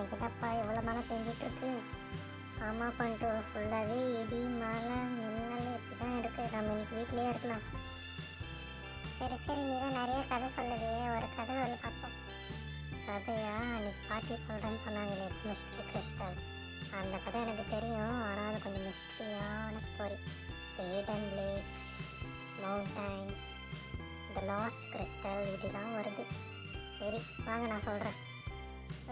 என்கிட்டப்பா எவ்வளோ மழை பெஞ்சிட்ருக்கு. ஆமாம் பண்ணிட்டு ஃபுல்லாகவே இடி மழை மின்னல் இப்படி தான் இருக்குது. நம்ம இன்னைக்கு வீட்டிலேயே இருக்கலாம். சரி சரி, நீ தான் நிறைய கதை சொல்லுவே, ஒரு கதை சொல்லி பார்ப்போம். கதையா? அன்னைக்கு பாட்டி சொல்கிறேன்னு சொன்னாங்களே, மிஸ்ட்ரி கிறிஸ்டல். அந்த கதை எனக்கு தெரியும், ஆனால் அது கொஞ்சம் மிஸ்ட்ரியான story. Hidden lakes, mountains, the lost crystal இப்படிலாம் வருது. சரி வாங்க நான் சொல்கிறேன்.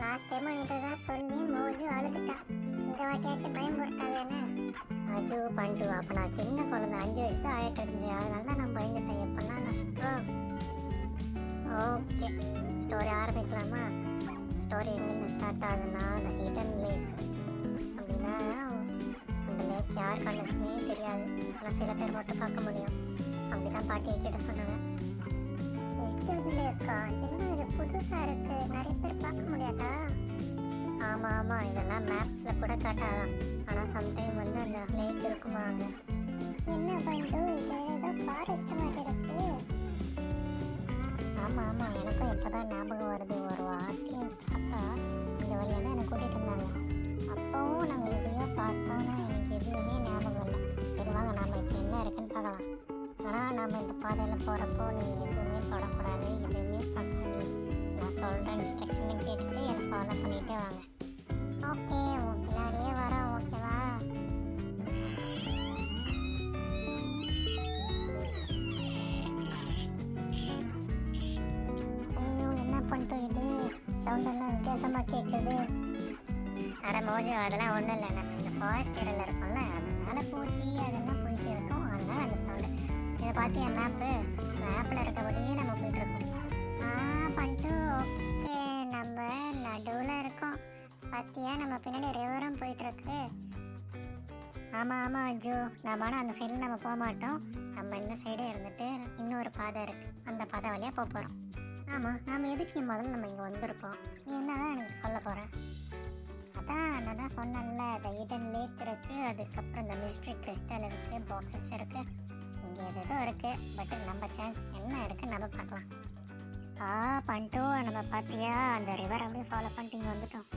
லாஸ்ட் டைம் நீட்டு தான் சொல்லி மோஜு அழுதுட்டான். இந்த வாட்டியாச்சும் பயன்படுத்தாதானே? அஜு பண்ணிட்டு அப்போ நான் சின்ன குழந்தை, 5 வயசு தான் ஆகிட்டு இருந்துச்சு. அதனால தான் நான் பயந்துட்டேன். எப்போல்லாம் நான் ஸ்ட்ராங். ஓகே, ஸ்டோரி ஆரம்பிக்கலாமா? ஸ்டோரி எங்கேருந்து ஸ்டார்ட் ஆகுதுன்னா, அந்த ஹிடன் லேக் அப்படின்னா அந்த லேக் யார் கண்ணுக்குமே தெரியாது, ஆனால் சில பேர் மட்டும் பார்க்க முடியும். அப்படி தான் பாட்டியை கிட்ட சொன்னாங்க. ஹிடன் லேக்கா? என்ன இது புதுசாக இருக்குது, நிறைய பேர் பார்க்க முடியாதா? ஆமாம் ஆமாம், இதெல்லாம் மேப்ஸில் கூட காட்டாதான், ஆனால் சம்டைம் வந்து அந்த லேக் இருக்குமா அங்கே. என்ன பண்ணிட்டு இது ஏதோ ஃபாரஸ்ட் மாதிரி இருக்கு. ஆமாம் ஆமாம், எனக்கும் இப்போ தான் ஞாபகம் வருது. ஒரு வாட்டியும் தாத்தா இந்த வழியாக தான் என்னை கூட்டிகிட்டு இருந்தாங்க. அப்போவும் நாங்கள் எதையோ பார்த்தோன்னா எனக்கு எதுவுமே ஞாபகம் இல்லை. சரி வாங்க, நாம் இப்போ என்ன இருக்குன்னு பார்க்கலாம். ஆனால் நாம் இந்த பாதையில் போகிறப்போ நீங்கள் எதுவுமே தொடக்கூடாது, எதுவுமே பார்க்காது. நான் சொல்கிற இன்ஸ்ட்ரக்ஷனை கேட்டுட்டு என்னை ஃபாலோ பண்ணிகிட்டே வாங்க. ஓகே, உன் பின்னாடியே வரோம், ஓகேவா? ஐயோ, என்ன பண்ணிட்டு இது சவுண்டெல்லாம் வித்தியாசமாக கேட்குது. அட மோஜு, அதெல்லாம் ஒன்றும் இல்லை. நம்ம இந்த ஃபாரஸ்ட் ஏரியாவில் இருக்கோம்ல, அதனால பூச்சி அதெல்லாம் போயிட்டு இருக்கோம், அதனால அந்த சவுண்டு. இதை பார்த்தியா மேப்பு? மேப்பில் இருக்கபடியே நம்ம போயிட்டுருக்கோம். பண்ணிட்டு ஓகே, நம்ம நடுவில் இருக்கோம். பார்த்தியா, நம்ம பின்னாடி ரிவரும் போயிட்டுருக்கு. ஆமாம் ஆமாம் அஜு, நம்ம ஆனால் அந்த சைடில் நம்ம போக மாட்டோம். நம்ம இந்த சைடே இருந்துட்டு இன்னொரு பாதை இருக்குது, அந்த பாதை வழியாக போக போகிறோம். ஆமாம், நம்ம எதுக்கு முதல்ல நம்ம இங்கே வந்திருக்கோம்? நீ என்னதான் எனக்கு சொல்ல போகிறேன்? அதான் நான் தான் சொன்னேன்ல, இந்த ஹிடன் லேக் இருக்குது, அதுக்கப்புறம் இந்த மிஸ்ட்ரி கிறிஸ்டல் இருக்குது, பாக்ஸஸ் இருக்குது, இங்கே எதோ இருக்குது. பட் நம்ம சான்ஸ் என்ன இருக்குன்னு நம்ம பார்க்கலாம். பண்ணிட்டு நம்ம பார்த்தியா அந்த ரிவர் அப்படியே ஃபாலோ பண்ணிட்டு இங்கே வந்துட்டோம்.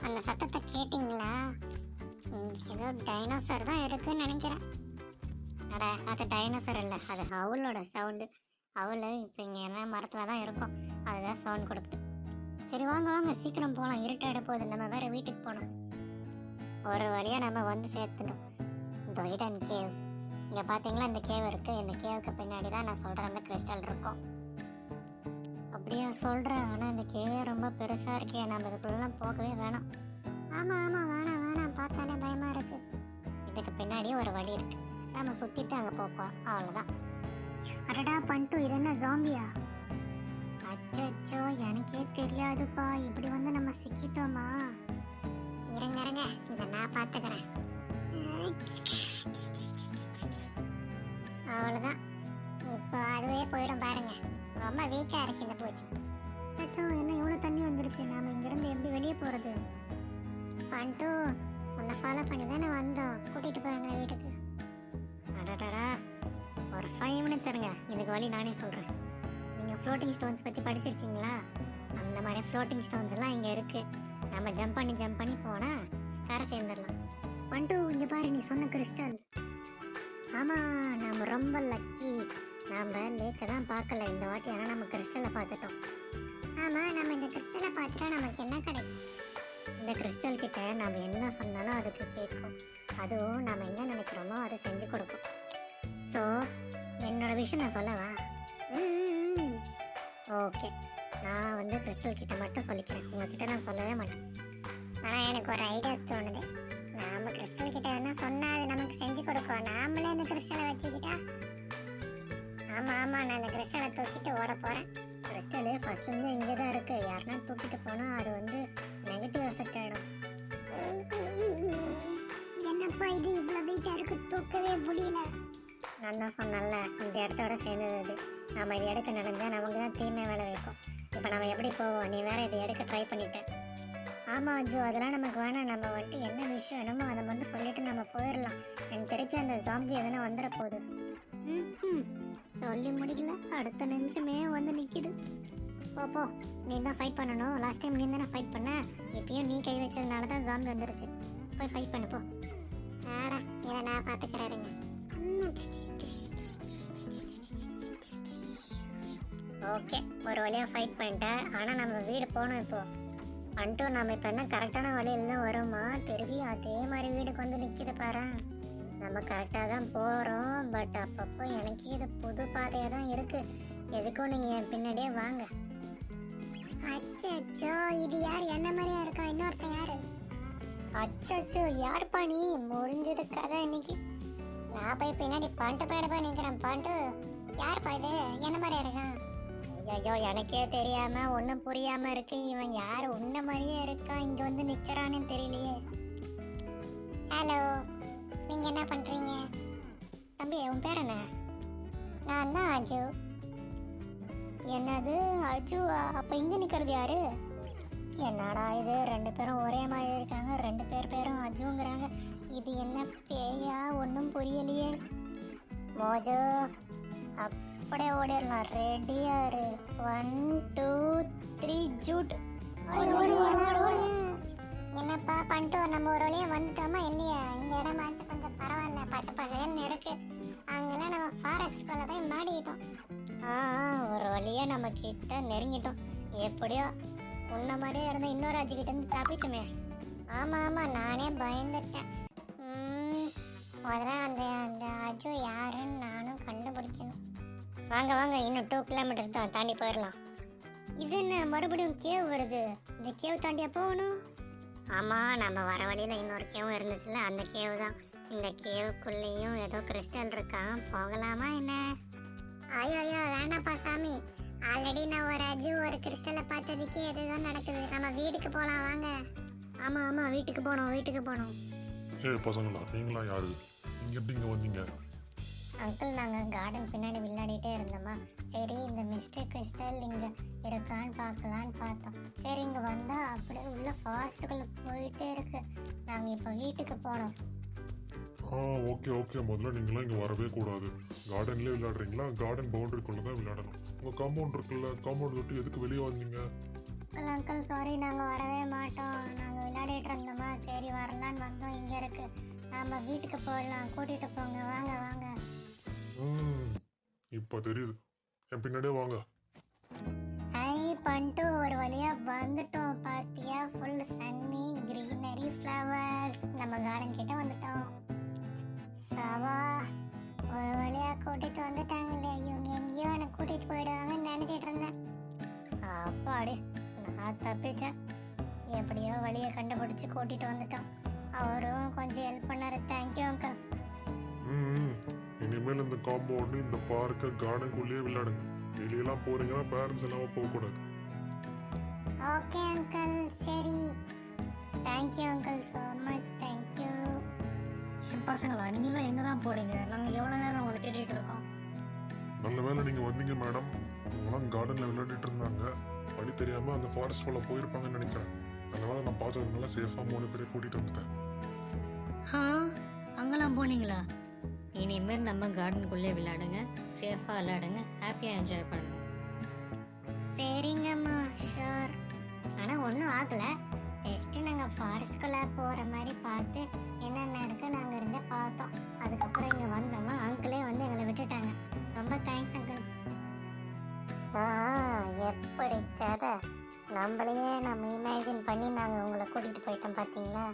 அந்த சத்தத்தை கேட்டிங்களா? ஏதோ டைனோசர் தான் இருக்குன்னு நினைக்கிறேன். அட, அது டைனோசர் இல்லை, அது ஹவுலோட சவுண்டு. ஹவுல் இப்போ இங்கே என்ன மரத்தில் தான் இருக்கும், அதுதான் சவுண்ட் கொடுக்குது. சரி வாங்க வாங்க, சீக்கிரம் போகலாம், இருட்டாயிட போகுது, நம்ம வேறு வீட்டுக்கு போகணும். ஒரு வழியாக நம்ம வந்து சேர்த்துட்டோம் இந்த ஹிடன் கேவ். இங்கே பார்த்தீங்களா இந்த கேவ் இருக்குது, இந்த கேவுக்கு பின்னாடி தான் நான் சொல்கிறேன் அந்த கிறிஸ்டல் இருக்கும். அப்படியே சொல்கிறேன், ஆனால் இந்த கேவே ரொம்ப பெருசாக இருக்கே, நம்ம இதுக்குள்ளெல்லாம் போகவே வேணாம். ஆமாம் ஆமாம், வேணாம் வேணாம், பார்த்தாலே பயமாக இருக்குது. இதுக்கு பின்னாடியே ஒரு வழி இருக்குது, நம்ம சுற்றிட்டு அங்கே போப்போம், அவ்வளோதான். அடடா பண்ணிட்டு, இது என்ன ஜாம்பியா? அச்சோ, எனக்கே தெரியாதுப்பா, இப்படி வந்து நம்ம சிக்கிட்டோமா? இருங்க இருங்க, இதை நான் பார்த்துக்கிறேன். அவ்வளோதான், இப்போ அதுவே போயிடும் பாருங்க. ரொம்ப வீக்காக இருக்கு இந்த பூச்சி. அச்சோ, என்ன எவ்வளோ தண்ணி வந்துருச்சு, நாம் இங்கேருந்து எப்படி வெளியே போகிறது? பண்ணிட்டு உன்னை ஃபாலோ பண்ணி தானே வந்தோம், கூட்டிகிட்டு போகிறாங்க வீட்டுக்கு. அடடா, ஒரு 5 மினிட்ஸ் இருங்க, இதுக்கு வழி நானே சொல்கிறேன். நீங்கள் ஃப்ளோட்டிங் ஸ்டோன்ஸ் பற்றி படிச்சிருக்கீங்களா? அந்த மாதிரி ஃப்ளோட்டிங் ஸ்டோன்ஸ் எல்லாம் இங்கே இருக்குது. நம்ம ஜம்ப் பண்ணி போனால் கரை சேர்ந்துடலாம். பண்ணிட்டு இங்கே பாரு, நீ சொன்ன கிறிஸ்டல். ஆமாம், நம்ம ரொம்ப லக்கி, நம்ம லேக்கை தான் பார்க்கல இந்த வாட்டி, ஆனால் நம்ம கிறிஸ்டலை பார்த்துட்டோம். ஆமாம், நம்ம இந்த கிறிஸ்டலை பார்த்துட்டா நமக்கு என்ன கிடைக்கும்? இந்த கிறிஸ்டல் கிட்ட நம்ம என்ன சொன்னாலும் அதுக்கு கேட்கும். அதுவும் நம்ம என்ன நினைக்கிறோமோ அதை செஞ்சு கொடுக்கும். ஸோ என்னோட விஷயம் நான் சொல்லவா? ஓகே, நான் வந்து கிறிஸ்டல் கிட்ட மட்டும் சொல்லிக்கிறேன், உங்ககிட்ட நான் சொல்லவே மாட்டேன். ஆனால் எனக்கு ஒரு ஐடியா தோணுது. நாம கிறிஸ்டல் கிட்ட என்ன சொன்னால் அது நமக்கு செஞ்சு கொடுக்கும், நாமளே இந்த கிறிஸ்டலை வச்சுக்கிட்டா. ஆமாம், நான் இந்த கிறிஸ்டலை தூக்கிட்டு ஓட போகிறேன். கிறிஸ்டலு ஃபர்ஸ்ட்லேருந்து இங்கே தான் இருக்குது, யாருன்னா தூக்கிட்டு போனால் அது வந்து நெகட்டிவ் எஃபெக்ட் ஆகிடும். என்னப்பா இது இவ்வளோ வெயிட்டாக இருக்குது, தூக்கவே முடியல. நான் தான் சொன்னேன்ல, இந்த இடத்தோட சேர்ந்தது அது. நம்ம இது எடுக்க நினைஞ்சா நமக்கு தான் தீமை வேலை வைக்கும். இப்போ நம்ம எப்படி போவோம்? நீ வேற இதை எடுக்க ட்ரை பண்ணிட்டேன். ஆமாம் அஜு, அதெல்லாம் நமக்கு வேணாம். நம்ம வந்துட்டு என்ன விஷயம் வேணுமோ அதை மட்டும் சொல்லிட்டு நம்ம போயிடலாம். எனக்கு திருப்பி அந்த ஜாம்பி எதனா வந்துட போகுது. சொல்லி முடிக்கல, அடுத்த நிமிஷமே வந்து நிற்கிது. போ நீ தான் ஃபைட் பண்ணணும். லாஸ்ட் டைம் நீ தானே ஃபைட் பண்ண, இப்பயும் நீ கை வச்சதுனால தான் ஜாம்பி வந்துருச்சு. போய் ஃபைட் பண்ணு போ. ஆடா, இதை நான் பார்த்துக்கிறாருங்க. ஓகே, ஒரு வழியாக ஃபைட் பண்ணிட்டேன். ஆனால் நம்ம வீடு போகணும் இப்போ. வந்துட்டு நம்ம இப்போ என்ன கரெக்டான வழியில் தான் வரோமா, திருப்பி அதே மாதிரி வீடுக்கு வந்து நிற்கிது பாரு. நம்ம கரெக்டாக தான் போகிறோம், பட் அப்பப்போ எனக்கு இது புது பாதையாக தான் இருக்குது. எதுக்கும் நீங்கள் என் பின்னாடியே வாங்க. அச்சோ, இது யார் என்ன மாதிரியா இருக்கா? இன்னொருத்தன் யாரு? அச்சோ, யாருப்பா நீ? முடிஞ்சது கதை இன்னைக்கு. நான் போய் பின்னாடி பண்ணிட்டு போயிடுப்பா நிற்கிறேன். பண்ணிட்டு யாருப்பா இது என்ன மாதிரியா இருக்கான்? ஐயோ, எனக்கே தெரியாம ஒன்றும் புரியாம இருக்கு. இவன் யார் உன்ன மாதிரியே இருக்கா, இங்க வந்து நிக்கிறான்னு தெரியலையே. ஹலோ, நீங்க என்ன பண்றீங்க? தம்பி, உன் பேர் என்ன? நான் தான் அஜு. என்னது அஜு? அப்ப இங்க நிக்கிறது யாரு? என்னடா இது, ரெண்டு பேரும் ஒரே மாதிரி இருக்காங்க, ரெண்டு பேரும் அஜுங்கிறாங்க. இது என்ன பேயா? ஒன்றும் புரியலையே. மோஜோ, அப்படியே ஓடிடலாம். ரெடியா இரு. 1 2 3 ஜூட். என்னப்பா பண்ணிட்டு நம்ம ஒரு வழியா வந்துட்டோமா இல்லையா? இந்த இடம் ஆச்சு கொஞ்சம் பரவாயில்ல, பச்சை பசங்கள்னு இருக்கு. அங்கெல்லாம் நம்ம ஃபாரஸ்ட்குள்ள போய் மாடிக்கிட்டோம். ஒரு வழியா நம்ம கிட்ட நெருங்கிட்டோம். எப்படியோ உன்ன மாதிரியே இருந்த இன்னொரு அஜி கிட்ட இருந்து தப்பிச்சுமே. ஆமா, நானே பயந்துட்டேன். முதல்ல அந்த அஜு யாருன்னு நானும் கண்டுபிடிக்கணும். வாங்க, இன்னும் 2 கிலோமீட்டர்ஸ் தான், தாண்டி போயிடலாம். இது என்ன மறுபடியும் கேவ் வருது? இந்த கேவ் தாண்டியா போகணும்? ஆமாம், நம்ம வர வழியில் இன்னொரு கேவும் இருந்துச்சுல்ல, அந்த கேவ் தான். இந்த கேவுக்குள்ளேயும் ஏதோ கிறிஸ்டல் இருக்கான். போகலாமா என்ன? ஐயோ வேண்டாப்பா சாமி. ஆல்ரெடி நான் ஒரு அஜு ஒரு கிறிஸ்டலை பார்த்ததுக்கே எதுதான் நடக்குது. நம்ம வீட்டுக்கு போகலாம் வாங்க. ஆமாம், வீட்டுக்கு போகணும். பசங்களா, நீங்களா யாரு? நீங்க எப்படிங்க வந்தீங்க? அங்கிள், நாங்கள் கார்டன் பின்னாடி விளையாடிட்டே இருந்தோமா, சரி இந்த மிஸ்டர் கிறிஸ்டல் இங்கே இருக்கான்னு பார்க்கலான்னு பார்த்தோம். சரி, இங்கே வந்தால் அப்படியே உள்ள ஃபாஸ்ட்டுக்குள்ளே போயிட்டே இருக்கு. நாங்கள் இப்போ வீட்டுக்கு போனோம். ஓகே. முதல்ல நீங்களாம் இங்கே வரவே கூடாது. கார்டன்லேயே விளையாடுறீங்களா? கார்டன் பவுண்டரிக்குள்ளே தான் விளையாடணும். உங்கள் காம்பவுண்ட் இருக்குல்ல, காம்பவுண்ட் விட்டு எதுக்கு வெளியே வந்தீங்க? அங்கிள் சாரி, நாங்கள் வரவே மாட்டோம். நாங்கள் விளையாடிட்டு இருந்தோமா, சரி வரலான்னு வந்தோம். இங்கே இருக்கு, நம்ம வீட்டுக்கு போயிடலாம். கூட்டிகிட்டு போங்க, வாங்க. இப்போ தெரியுது. என் பின்னாடியே வாங்க. பண்ணிட்டு ஒரு வழியா வந்துட்டோம். பாத்தியா, ஃபுல் சன்னி கிரீனரி ஃப்ளவர்ஸ். நம்ம கார்டன் கிட்ட வந்துட்டோம். சவா, ஒரு வழியா கூட்டிட்டு வந்துட்டாங்களே. இவங்க எங்கேயோ எனக்கு கூட்டிட்டு போயிடுவாங்கன்னு நினைச்சிட்டு இருந்தேன். அப்பாடி, நான் தப்பிச்சேன். எப்படியோ வழியை கண்டுபிடிச்சு கூட்டிட்டு வந்துட்டோம். அவரும் கொஞ்சம் ஹெல்ப் பண்ணாரு. Thank you uncle. இனிமேல் இந்த காம்பவுண்டு, இந்த பார்க்க, கார்டனுக்குள்ளேயே விளையாடுங்க. வெளியெல்லாம் போறீங்கன்னா பேரண்ட்ஸ் எல்லாம் போகக்கூடாது. ஓகே அங்கிள், சரி. Thank you uncle, so much thank you. பசங்களா, நீங்களாம் எங்கே தான் போறீங்க? நாங்கள் எவ்வளோ நேரம் உங்களை தேடிட்டு இருக்கோம். நல்ல வேலை நீங்கள் வந்தீங்க மேடம். இவங்கெல்லாம் கார்டனில் விளையாடிட்டு இருந்தாங்க. வழி தெரியாமல் அந்த ஃபாரஸ்ட் குள்ள போயிருப்பாங்கன்னு நினைக்கிறேன். அதனால நான் பார்த்ததுனால சேஃபாக 3 பேரை கூட்டிகிட்டு வந்துட்டேன். அங்கெல்லாம் போனீங்களா? இனிமேல் நம்ம கார்டனுக்குள்ளே விளையாடுங்க, சேஃபாக விளையாடுங்க, ஹாப்பியாக என்ஜாய் பண்ணுங்க. சரிங்கம்மா, ஷோர். ஆனால் ஒன்றும் ஆகலை. ஜஸ்ட்டு நாங்கள் ஃபாரஸ்ட்குள்ளே போகிற மாதிரி பார்த்து என்னென்ன இருக்கு நாங்கள் இருந்து பார்த்தோம். அதுக்கப்புறம் இங்கே வந்தோமா, அங்கிளே வந்து எங்களை விட்டுட்டாங்க. ரொம்ப தேங்க்ஸ் அங்கிள். எப்படி கதை, நம்மளையே நம்ம இமேஜின் பண்ணி நாங்கள் உங்களை கூட்டிகிட்டு போயிட்டோம். பார்த்தீங்களா,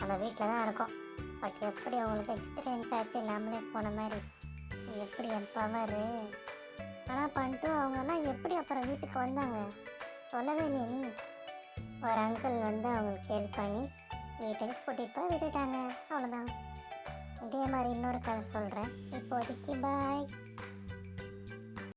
நம்ம வீட்டில் தான் இருக்கோம். பட் எப்படி அவங்களுக்கு எக்ஸ்பீரியன்ஸ் ஆச்சு நம்மளே போன மாதிரி? எப்படி என் பவரு. ஆனால் பண்ணிட்டு அவங்கெல்லாம் எப்படி அப்புறம் வீட்டுக்கு வந்தாங்க சொல்லவே இல்லையே நீ. ஒரு அங்கிள் வந்து அவங்களுக்கு ஹெல்ப் பண்ணி வீட்டுக்கு கூட்டிகிட்டு போய் விட்டுட்டாங்க. அவ்வளோதான். இதே மாதிரி இன்னொரு கதை சொல்கிறேன். இப்போதைக்கு பாய்.